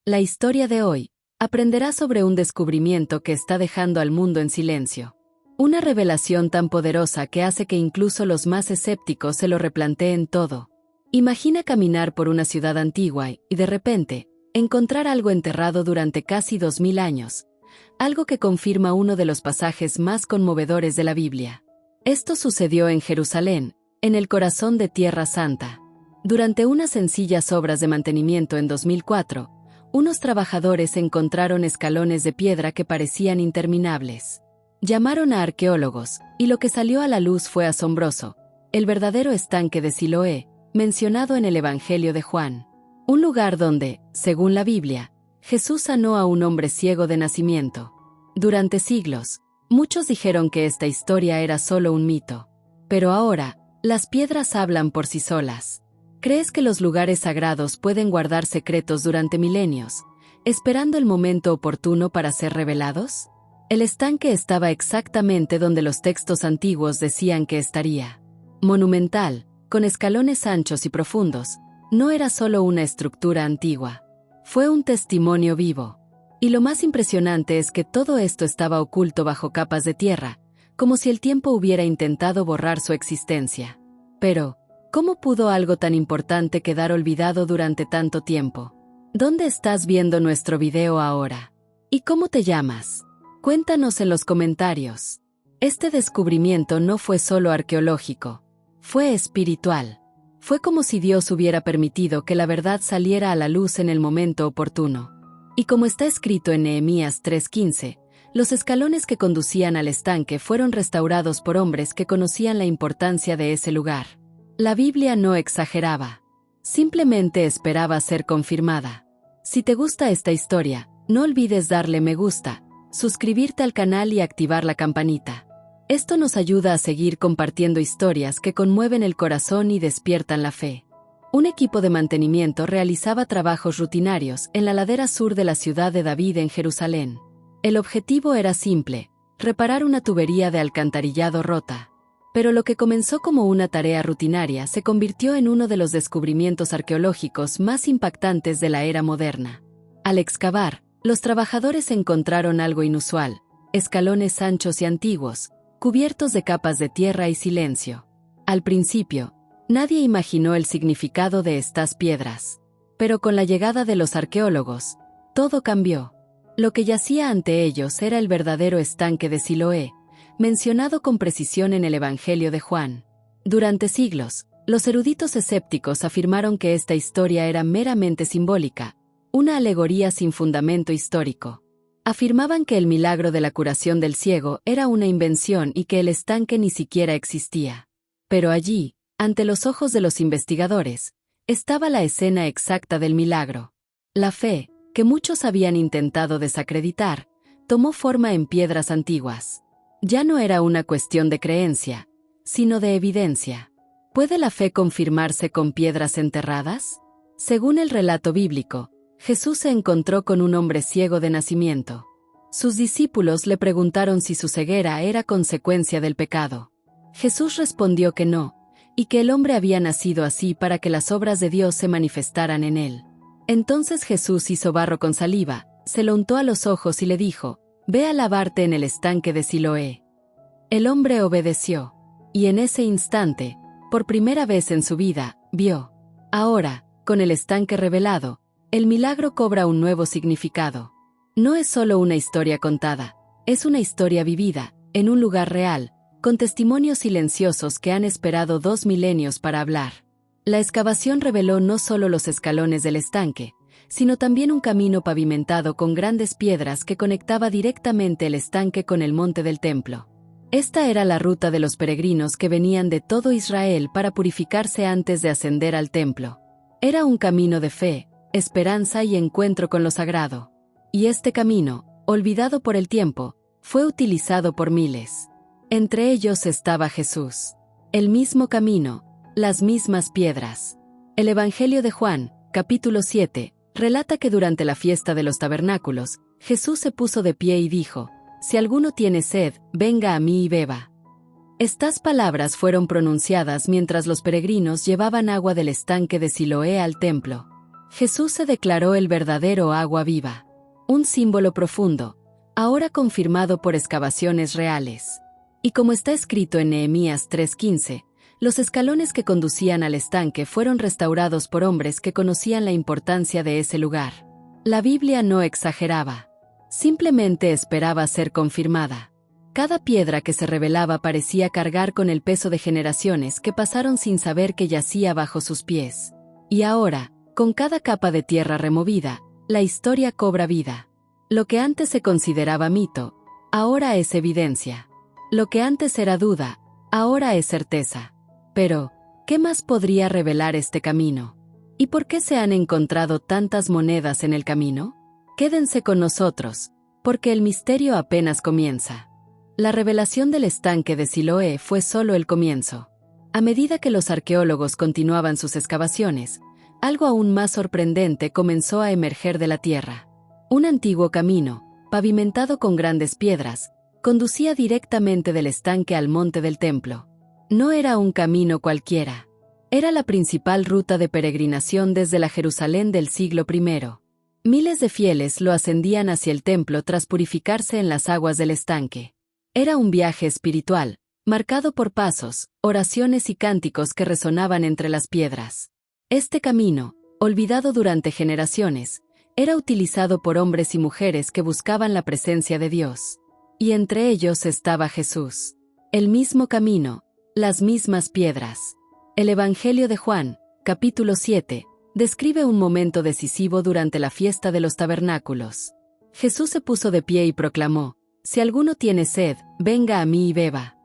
La historia de hoy aprenderá sobre un descubrimiento que está dejando al mundo en silencio. Una revelación tan poderosa que hace que incluso los más escépticos se lo replanteen todo. Imagina caminar por una ciudad antigua y, de repente, encontrar algo enterrado durante casi 2000 años. Algo que confirma uno de los pasajes más conmovedores de la Biblia. Esto sucedió en Jerusalén, en el corazón de Tierra Santa. Durante unas sencillas obras de mantenimiento en 2004, unos trabajadores encontraron escalones de piedra que parecían interminables. Llamaron a arqueólogos, y lo que salió a la luz fue asombroso: el verdadero estanque de Siloé, mencionado en el Evangelio de Juan. Un lugar donde, según la Biblia, Jesús sanó a un hombre ciego de nacimiento. Durante siglos, muchos dijeron que esta historia era solo un mito. Pero ahora, las piedras hablan por sí solas. ¿Crees que los lugares sagrados pueden guardar secretos durante milenios, esperando el momento oportuno para ser revelados? El estanque estaba exactamente donde los textos antiguos decían que estaría. Monumental, con escalones anchos y profundos, no era solo una estructura antigua. Fue un testimonio vivo. Y lo más impresionante es que todo esto estaba oculto bajo capas de tierra, como si el tiempo hubiera intentado borrar su existencia. Pero, ¿cómo pudo algo tan importante quedar olvidado durante tanto tiempo? ¿Dónde estás viendo nuestro video ahora? ¿Y cómo te llamas? Cuéntanos en los comentarios. Este descubrimiento no fue solo arqueológico, fue espiritual. Fue como si Dios hubiera permitido que la verdad saliera a la luz en el momento oportuno. Y como está escrito en Nehemías 3:15, los escalones que conducían al estanque fueron restaurados por hombres que conocían la importancia de ese lugar. La Biblia no exageraba. Simplemente esperaba ser confirmada. Si te gusta esta historia, no olvides darle me gusta, suscribirte al canal y activar la campanita. Esto nos ayuda a seguir compartiendo historias que conmueven el corazón y despiertan la fe. Un equipo de mantenimiento realizaba trabajos rutinarios en la ladera sur de la ciudad de David en Jerusalén. El objetivo era simple: reparar una tubería de alcantarillado rota. Pero lo que comenzó como una tarea rutinaria se convirtió en uno de los descubrimientos arqueológicos más impactantes de la era moderna. Al excavar, los trabajadores encontraron algo inusual: escalones anchos y antiguos, cubiertos de capas de tierra y silencio. Al principio, nadie imaginó el significado de estas piedras. Pero con la llegada de los arqueólogos, todo cambió. Lo que yacía ante ellos era el verdadero estanque de Siloé, mencionado con precisión en el Evangelio de Juan. Durante siglos, los eruditos escépticos afirmaron que esta historia era meramente simbólica, una alegoría sin fundamento histórico. Afirmaban que el milagro de la curación del ciego era una invención y que el estanque ni siquiera existía. Pero allí, ante los ojos de los investigadores, estaba la escena exacta del milagro. La fe, que muchos habían intentado desacreditar, tomó forma en piedras antiguas. Ya no era una cuestión de creencia, sino de evidencia. ¿Puede la fe confirmarse con piedras enterradas? Según el relato bíblico, Jesús se encontró con un hombre ciego de nacimiento. Sus discípulos le preguntaron si su ceguera era consecuencia del pecado. Jesús respondió que no, y que el hombre había nacido así para que las obras de Dios se manifestaran en él. Entonces Jesús hizo barro con saliva, se lo untó a los ojos y le dijo: «Ve a lavarte en el estanque de Siloé». El hombre obedeció, y en ese instante, por primera vez en su vida, vio. Ahora, con el estanque revelado, el milagro cobra un nuevo significado. No es solo una historia contada, es una historia vivida, en un lugar real, con testimonios silenciosos que han esperado 2 milenios para hablar. La excavación reveló no solo los escalones del estanque, sino también un camino pavimentado con grandes piedras que conectaba directamente el estanque con el monte del templo. Esta era la ruta de los peregrinos que venían de todo Israel para purificarse antes de ascender al templo. Era un camino de fe, esperanza y encuentro con lo sagrado. Y este camino, olvidado por el tiempo, fue utilizado por miles. Entre ellos estaba Jesús. El mismo camino, las mismas piedras. El Evangelio de Juan, capítulo 7, relata que durante la fiesta de los tabernáculos, Jesús se puso de pie y dijo: «Si alguno tiene sed, venga a mí y beba». Estas palabras fueron pronunciadas mientras los peregrinos llevaban agua del estanque de Siloé al templo. Jesús se declaró el verdadero agua viva. Un símbolo profundo, ahora confirmado por excavaciones reales. Y como está escrito en Nehemías 3:15, los escalones que conducían al estanque fueron restaurados por hombres que conocían la importancia de ese lugar. La Biblia no exageraba. Simplemente esperaba ser confirmada. Cada piedra que se revelaba parecía cargar con el peso de generaciones que pasaron sin saber que yacía bajo sus pies. Y ahora, con cada capa de tierra removida, la historia cobra vida. Lo que antes se consideraba mito, ahora es evidencia. Lo que antes era duda, ahora es certeza. Pero, ¿qué más podría revelar este camino? ¿Y por qué se han encontrado tantas monedas en el camino? Quédense con nosotros, porque el misterio apenas comienza. La revelación del estanque de Siloé fue solo el comienzo. A medida que los arqueólogos continuaban sus excavaciones, algo aún más sorprendente comenzó a emerger de la tierra. Un antiguo camino, pavimentado con grandes piedras, conducía directamente del estanque al monte del templo. No era un camino cualquiera. Era la principal ruta de peregrinación desde la Jerusalén del siglo I. Miles de fieles lo ascendían hacia el templo tras purificarse en las aguas del estanque. Era un viaje espiritual, marcado por pasos, oraciones y cánticos que resonaban entre las piedras. Este camino, olvidado durante generaciones, era utilizado por hombres y mujeres que buscaban la presencia de Dios. Y entre ellos estaba Jesús. El mismo camino, las mismas piedras. El Evangelio de Juan, capítulo 7, describe un momento decisivo durante la fiesta de los tabernáculos. Jesús se puso de pie y proclamó: «Si alguno tiene sed, venga a mí y beba».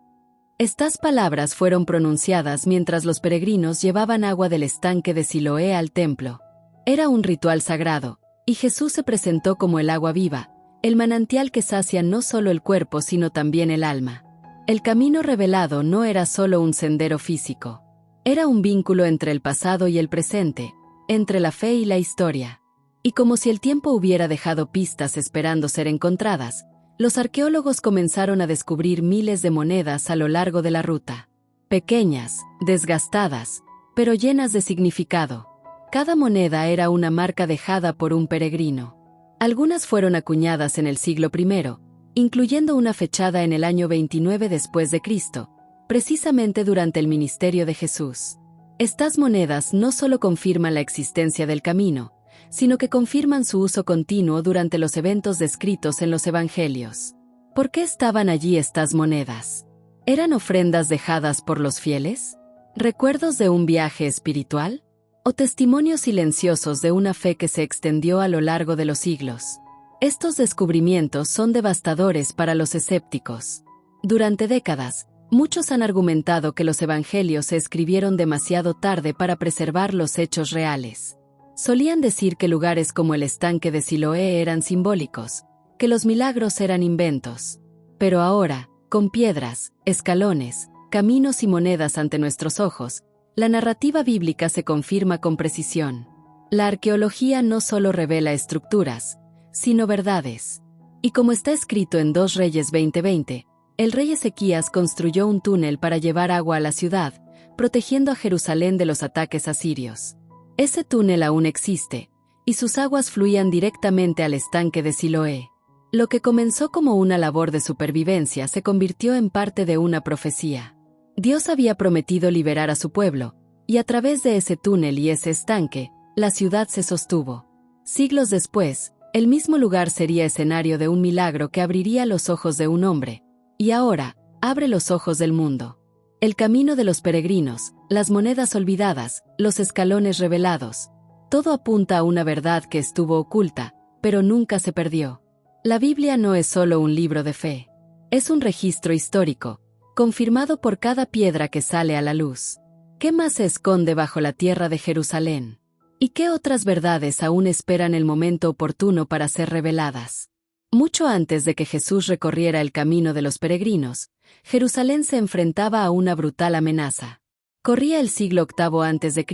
Estas palabras fueron pronunciadas mientras los peregrinos llevaban agua del estanque de Siloé al templo. Era un ritual sagrado, y Jesús se presentó como el agua viva, el manantial que sacia no solo el cuerpo sino también el alma. El camino revelado no era solo un sendero físico. Era un vínculo entre el pasado y el presente, entre la fe y la historia. Y como si el tiempo hubiera dejado pistas esperando ser encontradas, los arqueólogos comenzaron a descubrir miles de monedas a lo largo de la ruta. Pequeñas, desgastadas, pero llenas de significado. Cada moneda era una marca dejada por un peregrino. Algunas fueron acuñadas en el siglo I, incluyendo una fechada en el año 29 después de Cristo, precisamente durante el ministerio de Jesús. Estas monedas no solo confirman la existencia del camino, sino que confirman su uso continuo durante los eventos descritos en los evangelios. ¿Por qué estaban allí estas monedas? ¿Eran ofrendas dejadas por los fieles? ¿Recuerdos de un viaje espiritual? ¿O testimonios silenciosos de una fe que se extendió a lo largo de los siglos? Estos descubrimientos son devastadores para los escépticos. Durante décadas, muchos han argumentado que los evangelios se escribieron demasiado tarde para preservar los hechos reales. Solían decir que lugares como el estanque de Siloé eran simbólicos, que los milagros eran inventos. Pero ahora, con piedras, escalones, caminos y monedas ante nuestros ojos, la narrativa bíblica se confirma con precisión. La arqueología no solo revela estructuras, sino verdades. Y como está escrito en 2 Reyes 20:20, el rey Ezequías construyó un túnel para llevar agua a la ciudad, protegiendo a Jerusalén de los ataques asirios. Ese túnel aún existe, y sus aguas fluían directamente al estanque de Siloé. Lo que comenzó como una labor de supervivencia se convirtió en parte de una profecía. Dios había prometido liberar a su pueblo, y a través de ese túnel y ese estanque, la ciudad se sostuvo. Siglos después, el mismo lugar sería escenario de un milagro que abriría los ojos de un hombre, y ahora, abre los ojos del mundo. El camino de los peregrinos, las monedas olvidadas, los escalones revelados, todo apunta a una verdad que estuvo oculta, pero nunca se perdió. La Biblia no es solo un libro de fe. Es un registro histórico, confirmado por cada piedra que sale a la luz. ¿Qué más se esconde bajo la tierra de Jerusalén? ¿Y qué otras verdades aún esperan el momento oportuno para ser reveladas? Mucho antes de que Jesús recorriera el camino de los peregrinos, Jerusalén se enfrentaba a una brutal amenaza. Corría el siglo VIII a.C.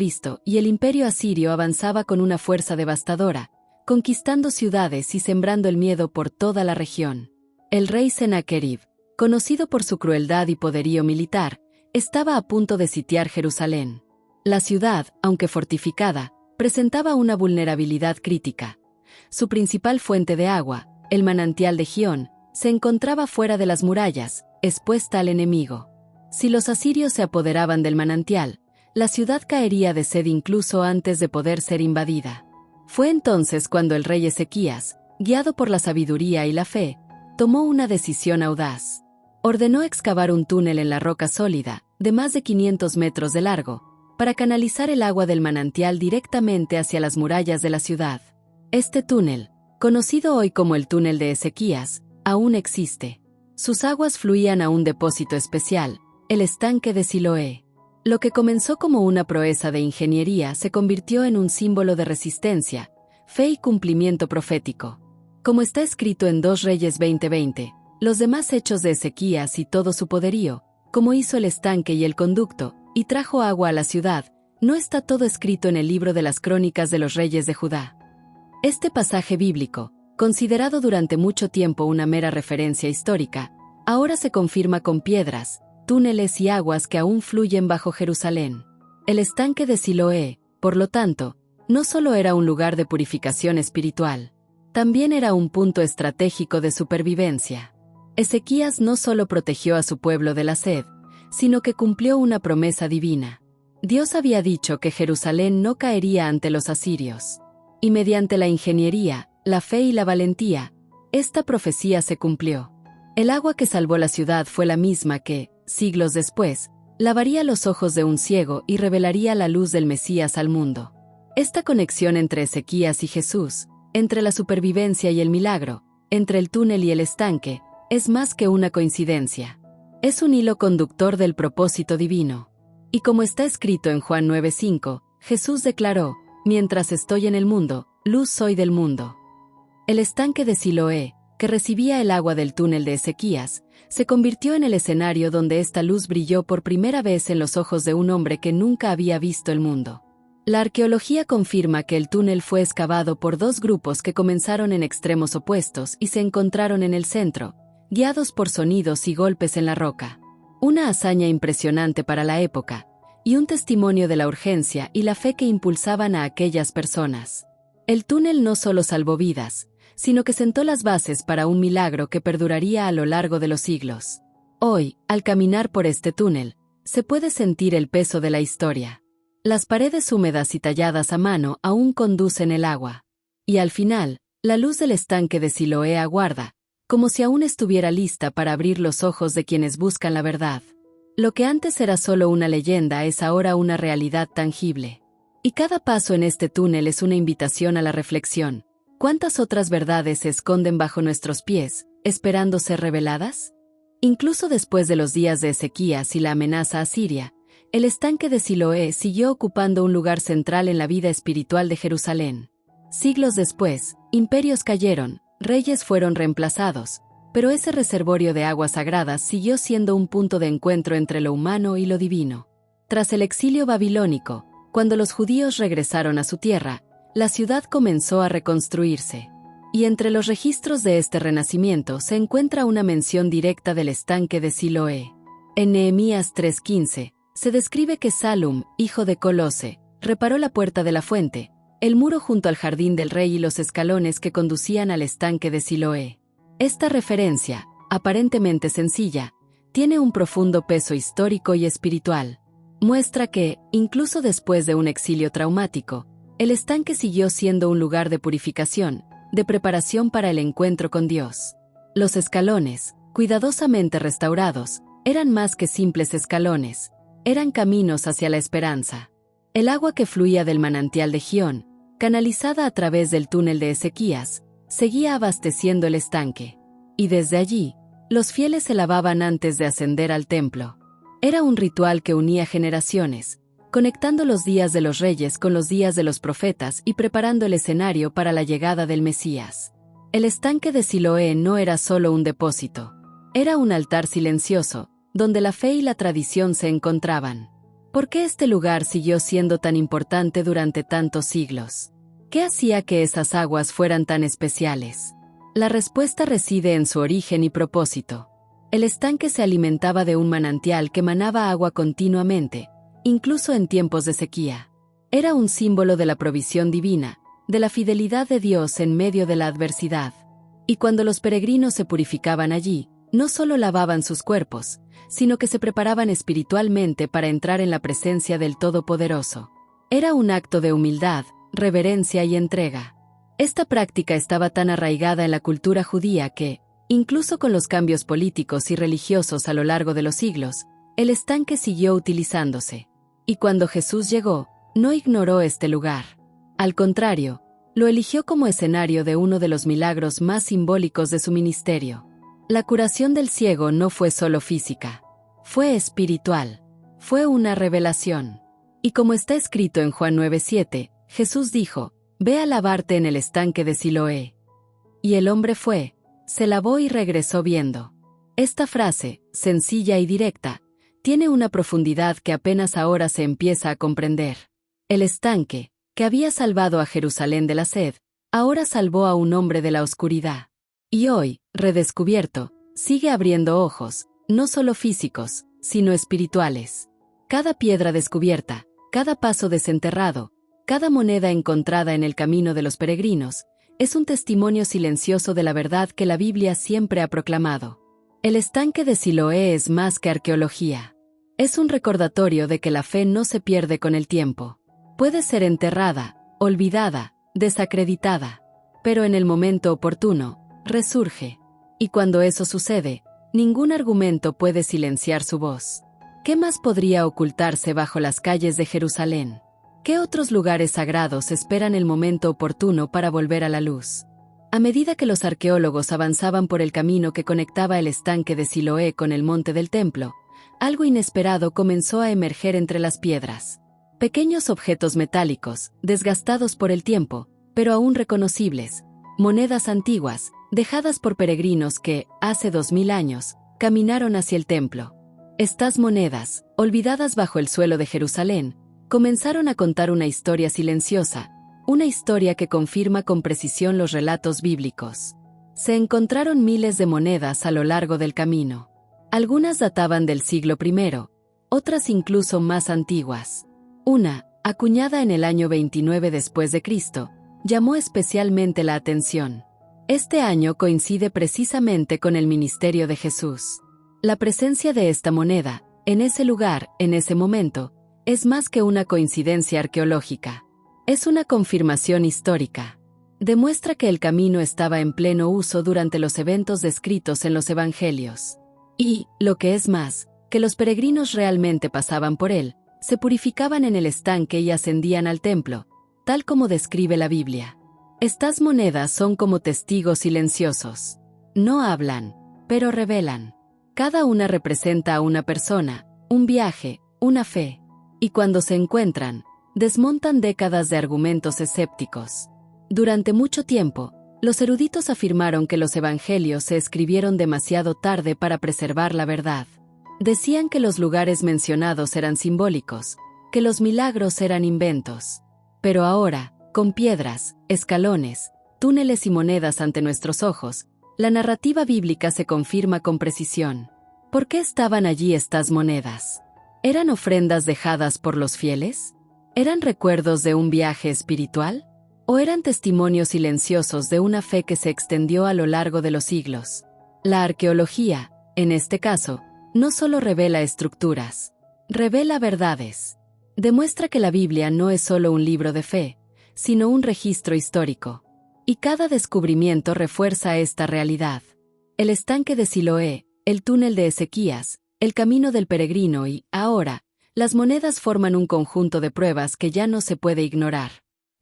y el imperio asirio avanzaba con una fuerza devastadora, conquistando ciudades y sembrando el miedo por toda la región. El rey Sennacherib, conocido por su crueldad y poderío militar, estaba a punto de sitiar Jerusalén. La ciudad, aunque fortificada, presentaba una vulnerabilidad crítica. Su principal fuente de agua, el manantial de Gihón, se encontraba fuera de las murallas, expuesta al enemigo. Si los asirios se apoderaban del manantial, la ciudad caería de sed incluso antes de poder ser invadida. Fue entonces cuando el rey Ezequías, guiado por la sabiduría y la fe, tomó una decisión audaz. Ordenó excavar un túnel en la roca sólida, de más de 500 metros de largo, para canalizar el agua del manantial directamente hacia las murallas de la ciudad. Este túnel, conocido hoy como el túnel de Ezequías, aún existe. Sus aguas fluían a un depósito especial, el estanque de Siloé. Lo que comenzó como una proeza de ingeniería se convirtió en un símbolo de resistencia, fe y cumplimiento profético. Como está escrito en 2 Reyes 20:20, los demás hechos de Ezequías y todo su poderío, como hizo el estanque y el conducto, y trajo agua a la ciudad, no está todo escrito en el libro de las crónicas de los reyes de Judá. Este pasaje bíblico, considerado durante mucho tiempo una mera referencia histórica, ahora se confirma con piedras, túneles y aguas que aún fluyen bajo Jerusalén. El estanque de Siloé, por lo tanto, no solo era un lugar de purificación espiritual, también era un punto estratégico de supervivencia. Ezequías no solo protegió a su pueblo de la sed, sino que cumplió una promesa divina. Dios había dicho que Jerusalén no caería ante los asirios. Y mediante la ingeniería, la fe y la valentía, esta profecía se cumplió. El agua que salvó la ciudad fue la misma que, siglos después, lavaría los ojos de un ciego y revelaría la luz del Mesías al mundo. Esta conexión entre Ezequías y Jesús, entre la supervivencia y el milagro, entre el túnel y el estanque, es más que una coincidencia. Es un hilo conductor del propósito divino. Y como está escrito en Juan 9:5, Jesús declaró: «Mientras estoy en el mundo, luz soy del mundo». El estanque de Siloé, que recibía el agua del túnel de Ezequías, se convirtió en el escenario donde esta luz brilló por primera vez en los ojos de un hombre que nunca había visto el mundo. La arqueología confirma que el túnel fue excavado por 2 grupos que comenzaron en extremos opuestos y se encontraron en el centro, guiados por sonidos y golpes en la roca. Una hazaña impresionante para la época, y un testimonio de la urgencia y la fe que impulsaban a aquellas personas. El túnel no solo salvó vidas, sino que sentó las bases para un milagro que perduraría a lo largo de los siglos. Hoy, al caminar por este túnel, se puede sentir el peso de la historia. Las paredes húmedas y talladas a mano aún conducen el agua. Y al final, la luz del estanque de Siloé aguarda, como si aún estuviera lista para abrir los ojos de quienes buscan la verdad. Lo que antes era solo una leyenda es ahora una realidad tangible. Y cada paso en este túnel es una invitación a la reflexión. ¿Cuántas otras verdades se esconden bajo nuestros pies, esperando ser reveladas? Incluso después de los días de Ezequías y la amenaza a Siria, el estanque de Siloé siguió ocupando un lugar central en la vida espiritual de Jerusalén. Siglos después, imperios cayeron, reyes fueron reemplazados, pero ese reservorio de aguas sagradas siguió siendo un punto de encuentro entre lo humano y lo divino. Tras el exilio babilónico, cuando los judíos regresaron a su tierra, la ciudad comenzó a reconstruirse. Y entre los registros de este renacimiento se encuentra una mención directa del estanque de Siloé. En Nehemías 3:15, se describe que Salum, hijo de Colose, reparó la puerta de la fuente, el muro junto al jardín del rey y los escalones que conducían al estanque de Siloé. Esta referencia, aparentemente sencilla, tiene un profundo peso histórico y espiritual. Muestra que, incluso después de un exilio traumático, el estanque siguió siendo un lugar de purificación, de preparación para el encuentro con Dios. Los escalones, cuidadosamente restaurados, eran más que simples escalones, eran caminos hacia la esperanza. El agua que fluía del manantial de Gihón, canalizada a través del túnel de Ezequías, seguía abasteciendo el estanque. Y desde allí, los fieles se lavaban antes de ascender al templo. Era un ritual que unía generaciones, conectando los días de los reyes con los días de los profetas y preparando el escenario para la llegada del Mesías. El estanque de Siloé no era solo un depósito. Era un altar silencioso, donde la fe y la tradición se encontraban. ¿Por qué este lugar siguió siendo tan importante durante tantos siglos? ¿Qué hacía que esas aguas fueran tan especiales? La respuesta reside en su origen y propósito. El estanque se alimentaba de un manantial que manaba agua continuamente, incluso en tiempos de sequía. Era un símbolo de la provisión divina, de la fidelidad de Dios en medio de la adversidad. Y cuando los peregrinos se purificaban allí, no solo lavaban sus cuerpos, sino que se preparaban espiritualmente para entrar en la presencia del Todopoderoso. Era un acto de humildad, reverencia y entrega. Esta práctica estaba tan arraigada en la cultura judía que, incluso con los cambios políticos y religiosos a lo largo de los siglos, el estanque siguió utilizándose. Y cuando Jesús llegó, no ignoró este lugar. Al contrario, lo eligió como escenario de uno de los milagros más simbólicos de su ministerio. La curación del ciego no fue solo física, fue espiritual, fue una revelación. Y como está escrito en Juan 9:7, Jesús dijo: «Ve a lavarte en el estanque de Siloé». Y el hombre fue, se lavó y regresó viendo. Esta frase, sencilla y directa, tiene una profundidad que apenas ahora se empieza a comprender. El estanque, que había salvado a Jerusalén de la sed, ahora salvó a un hombre de la oscuridad. Y hoy, redescubierto, sigue abriendo ojos, no solo físicos, sino espirituales. Cada piedra descubierta, cada paso desenterrado, cada moneda encontrada en el camino de los peregrinos, es un testimonio silencioso de la verdad que la Biblia siempre ha proclamado. El estanque de Siloé es más que arqueología. Es un recordatorio de que la fe no se pierde con el tiempo. Puede ser enterrada, olvidada, desacreditada, pero en el momento oportuno, resurge. Y cuando eso sucede, ningún argumento puede silenciar su voz. ¿Qué más podría ocultarse bajo las calles de Jerusalén? ¿Qué otros lugares sagrados esperan el momento oportuno para volver a la luz? A medida que los arqueólogos avanzaban por el camino que conectaba el estanque de Siloé con el monte del templo, algo inesperado comenzó a emerger entre las piedras. Pequeños objetos metálicos, desgastados por el tiempo, pero aún reconocibles, monedas antiguas, dejadas por peregrinos que, hace 2000 años, caminaron hacia el templo. Estas monedas, olvidadas bajo el suelo de Jerusalén, comenzaron a contar una historia silenciosa, una historia que confirma con precisión los relatos bíblicos. Se encontraron miles de monedas a lo largo del camino. Algunas databan del siglo I, otras incluso más antiguas. Una, acuñada en el año 29 después de Cristo, llamó especialmente la atención. Este año coincide precisamente con el ministerio de Jesús. La presencia de esta moneda, en ese lugar, en ese momento, es más que una coincidencia arqueológica. Es una confirmación histórica. Demuestra que el camino estaba en pleno uso durante los eventos descritos en los Evangelios. Y, lo que es más, que los peregrinos realmente pasaban por él, se purificaban en el estanque y ascendían al templo, tal como describe la Biblia. Estas monedas son como testigos silenciosos. No hablan, pero revelan. Cada una representa a una persona, un viaje, una fe. Y cuando se encuentran, desmontan décadas de argumentos escépticos. Durante mucho tiempo, los eruditos afirmaron que los evangelios se escribieron demasiado tarde para preservar la verdad. Decían que los lugares mencionados eran simbólicos, que los milagros eran inventos. Pero ahora, con piedras, escalones, túneles y monedas ante nuestros ojos, la narrativa bíblica se confirma con precisión. ¿Por qué estaban allí estas monedas? ¿Eran ofrendas dejadas por los fieles? ¿Eran recuerdos de un viaje espiritual? ¿O eran testimonios silenciosos de una fe que se extendió a lo largo de los siglos? La arqueología, en este caso, no solo revela estructuras, revela verdades. Demuestra que la Biblia no es solo un libro de fe, sino un registro histórico. Y cada descubrimiento refuerza esta realidad. El estanque de Siloé, el túnel de Ezequías, el camino del peregrino y, ahora, las monedas forman un conjunto de pruebas que ya no se puede ignorar.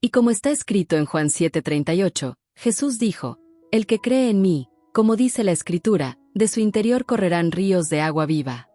Y como está escrito en Juan 7:38, Jesús dijo: «El que cree en mí, como dice la Escritura, de su interior correrán ríos de agua viva».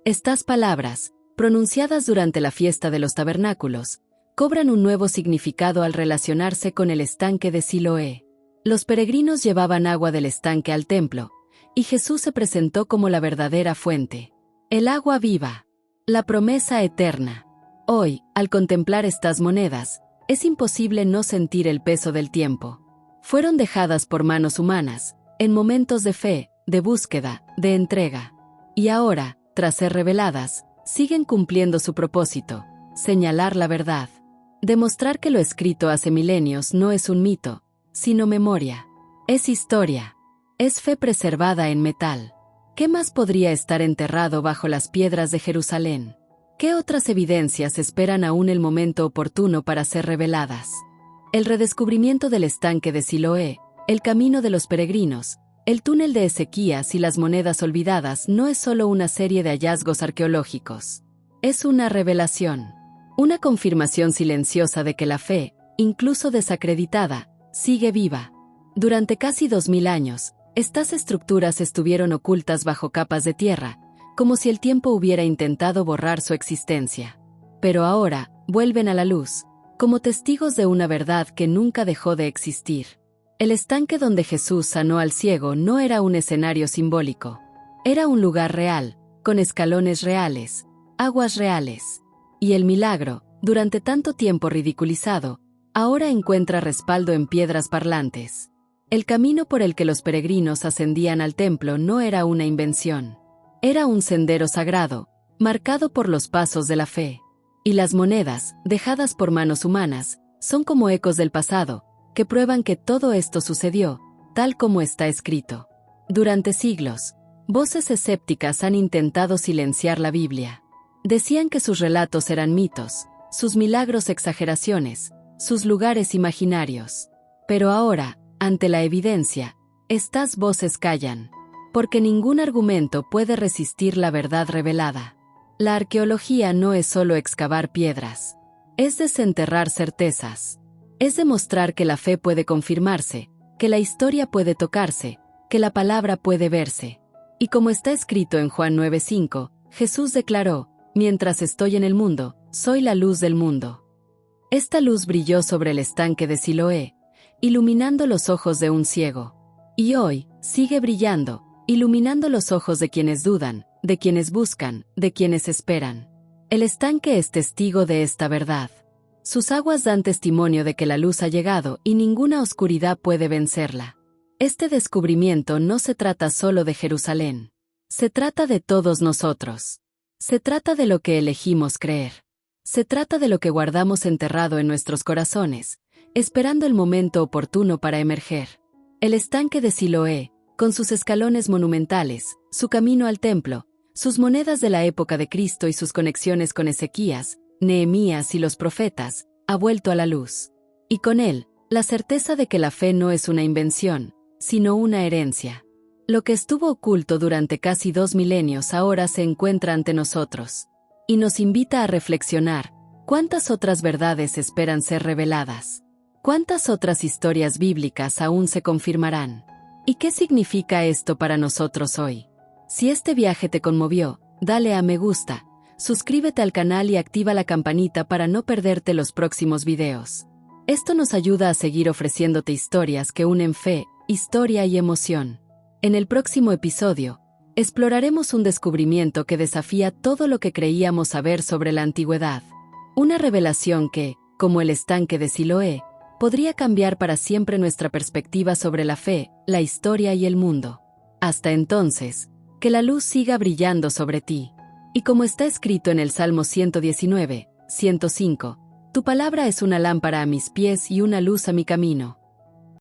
Estas palabras, pronunciadas durante la fiesta de los tabernáculos, cobran un nuevo significado al relacionarse con el estanque de Siloé. Los peregrinos llevaban agua del estanque al templo, y Jesús se presentó como la verdadera fuente. El agua viva. La promesa eterna. Hoy, al contemplar estas monedas, es imposible no sentir el peso del tiempo. Fueron dejadas por manos humanas, en momentos de fe, de búsqueda, de entrega. Y ahora, tras ser reveladas, siguen cumpliendo su propósito: señalar la verdad. Demostrar que lo escrito hace milenios no es un mito, sino memoria. Es historia. Es fe preservada en metal. ¿Qué más podría estar enterrado bajo las piedras de Jerusalén? ¿Qué otras evidencias esperan aún el momento oportuno para ser reveladas? El redescubrimiento del estanque de Siloé, el camino de los peregrinos, el túnel de Ezequías y las monedas olvidadas no es solo una serie de hallazgos arqueológicos. Es una revelación. Una confirmación silenciosa de que la fe, incluso desacreditada, sigue viva. Durante casi 2000 años, estas estructuras estuvieron ocultas bajo capas de tierra, como si el tiempo hubiera intentado borrar su existencia. Pero ahora, vuelven a la luz, como testigos de una verdad que nunca dejó de existir. El estanque donde Jesús sanó al ciego no era un escenario simbólico. Era un lugar real, con escalones reales, aguas reales. Y el milagro, durante tanto tiempo ridiculizado, ahora encuentra respaldo en piedras parlantes. El camino por el que los peregrinos ascendían al templo no era una invención. Era un sendero sagrado, marcado por los pasos de la fe. Y las monedas, dejadas por manos humanas, son como ecos del pasado, que prueban que todo esto sucedió, tal como está escrito. Durante siglos, voces escépticas han intentado silenciar la Biblia. Decían que sus relatos eran mitos, sus milagros exageraciones, sus lugares imaginarios. Pero ahora, ante la evidencia, estas voces callan, porque ningún argumento puede resistir la verdad revelada. La arqueología no es solo excavar piedras, es desenterrar certezas. Es demostrar que la fe puede confirmarse, que la historia puede tocarse, que la palabra puede verse. Y como está escrito en Juan 9:5, Jesús declaró: «Mientras estoy en el mundo, soy la luz del mundo». Esta luz brilló sobre el estanque de Siloé, iluminando los ojos de un ciego. Y hoy, sigue brillando, iluminando los ojos de quienes dudan, de quienes buscan, de quienes esperan. El estanque es testigo de esta verdad. Sus aguas dan testimonio de que la luz ha llegado y ninguna oscuridad puede vencerla. Este descubrimiento no se trata solo de Jerusalén. Se trata de todos nosotros. Se trata de lo que elegimos creer. Se trata de lo que guardamos enterrado en nuestros corazones, esperando el momento oportuno para emerger. El estanque de Siloé, con sus escalones monumentales, su camino al templo, sus monedas de la época de Cristo y sus conexiones con Ezequías, Nehemías y los profetas, ha vuelto a la luz. Y con él, la certeza de que la fe no es una invención, sino una herencia. Lo que estuvo oculto durante casi 2 milenios ahora se encuentra ante nosotros. Y nos invita a reflexionar: ¿cuántas otras verdades esperan ser reveladas? ¿Cuántas otras historias bíblicas aún se confirmarán? ¿Y qué significa esto para nosotros hoy? Si este viaje te conmovió, dale a me gusta, suscríbete al canal y activa la campanita para no perderte los próximos videos. Esto nos ayuda a seguir ofreciéndote historias que unen fe, historia y emoción. En el próximo episodio, exploraremos un descubrimiento que desafía todo lo que creíamos saber sobre la antigüedad. Una revelación que, como el estanque de Siloé, podría cambiar para siempre nuestra perspectiva sobre la fe, la historia y el mundo. Hasta entonces, que la luz siga brillando sobre ti. Y como está escrito en el Salmo 119, 105, tu palabra es una lámpara a mis pies y una luz a mi camino.